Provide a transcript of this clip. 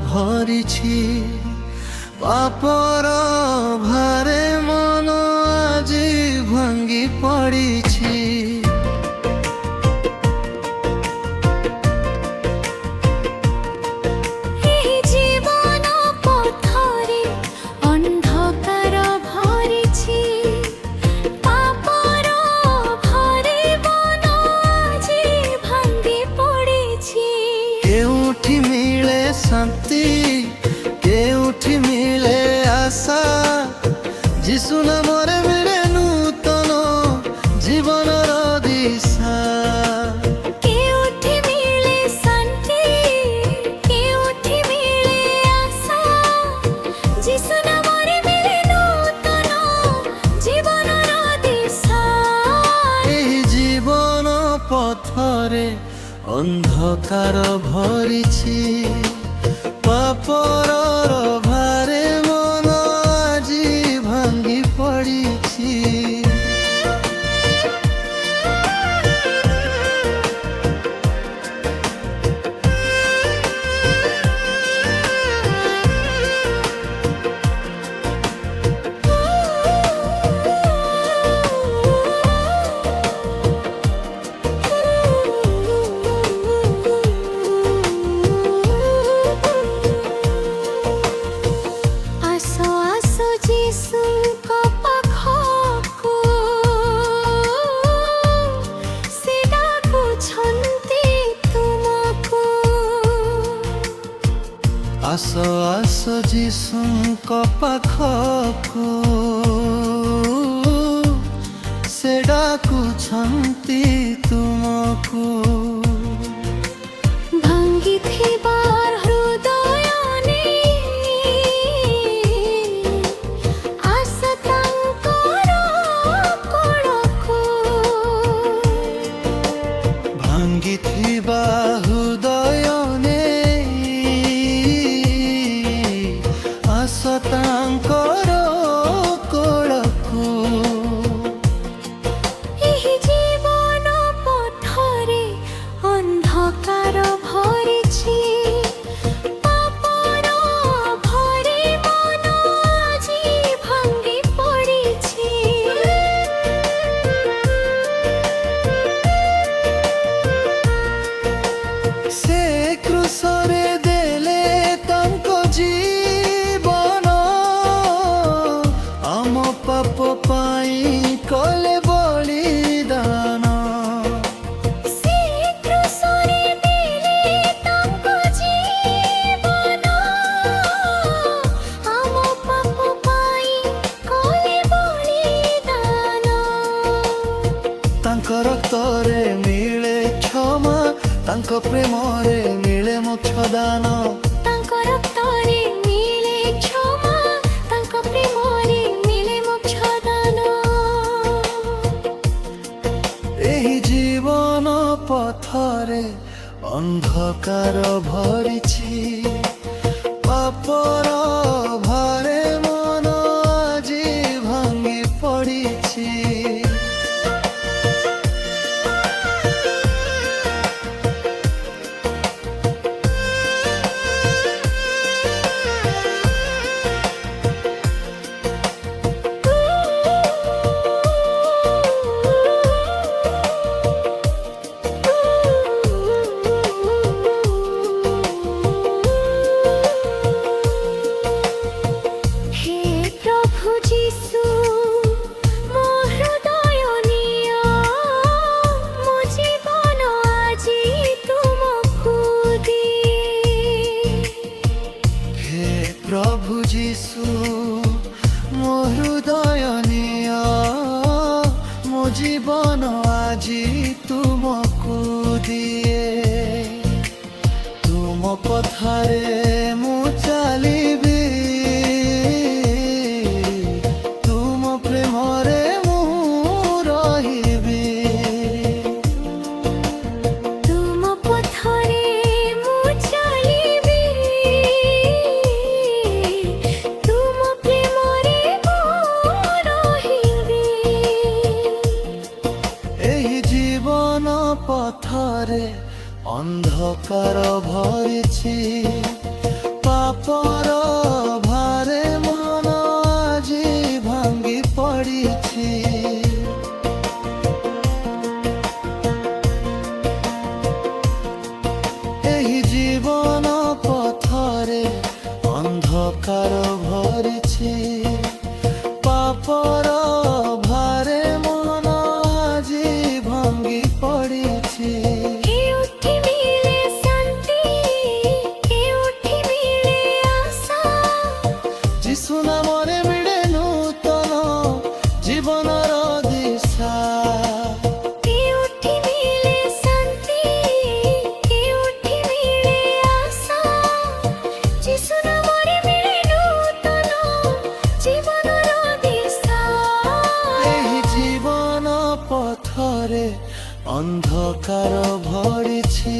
ভরিছি পাপর ভারে মন আজি ভাঙ্গি পড়িছি। কেউঠি মিলে শান্তি, কেউঠি মিলে আশা, যিশু নামরে মিলে নূতন জীবনর দিশা। কেউঠি মিলে শান্তি, কেউঠি মিলে আশা, যিশু নামরে মিলে নূতন জীবনর দিশা। এই জীবন পথরে অন্ধকার ভরিছি পাপর ভারে মন আজি ভাঙ্গি পড়িছি। আস আস যিশুଙ୍କ ପାଖକୁ ସେ ଡାକୁଛନ୍ତି ତୁମକୁ। ଭାଙ୍ଗିଥିବା ହୃଦୟ ନେଇ ଆସ ତାଙ୍କର କୋଳକୁ। ଭାଙ୍ଗିଥିବା ହୃଦୟ ଆସ ତାଙ୍କର କୋଳକୁ। ଏହି ଜୀବନ ପଥରେ ଅନ୍ଧକାର ଭରିଛି ପାପର ଭାରେ ମନ ଆଜି ଭାଙ୍ଗି ପଡ଼ିଛି। ସେ କ୍ରୁଶରେ ଦେଲେ ତାଙ୍କ ପାପ ପାଇଁ କଲେ ବଳିଦାନ। ସେ କ୍ରୁଶରେ ଦେଲେ ତାଙ୍କ ଜୀବନ, ଆମ ପାପ ପାଇଁ କଲେ ବଳିଦାନ। ତାଙ୍କ ରକ୍ତରେ ମିଳେ କ୍ଷମା, ତାଙ୍କ ପ୍ରେମରେ ମିଳେ ମୋକ୍ଷ ଦାନ। ତାଙ୍କ ରକ୍ତରେ ମିଳେ କ୍ଷମା, ତାଙ୍କ ପ୍ରେମରେ ମିଳେ ମୋକ୍ଷ ଦାନ। ଏହି ଜୀବନ ପଥରେ ଅନ୍ଧକାର ଭରିଛି ପାପର ଭାରେ ମନ ଆଜି ଭାଙ୍ଗି ପଡ଼ିଛି। প্রভু যিশু মো হৃদয় নিয়, মো জীবন আজি তুমকু দিয়ে। তুম কথারে মু চালিবি, তুম প্রেমরে মু রহিবি। তুম পথরে মু চালিবি, তুম প্রেমরে মু রহিবি। এই জীবন পথরে অন্ধকার ভরিছি ପଥରେ ଅନ୍ଧକାର ଭରିଛି।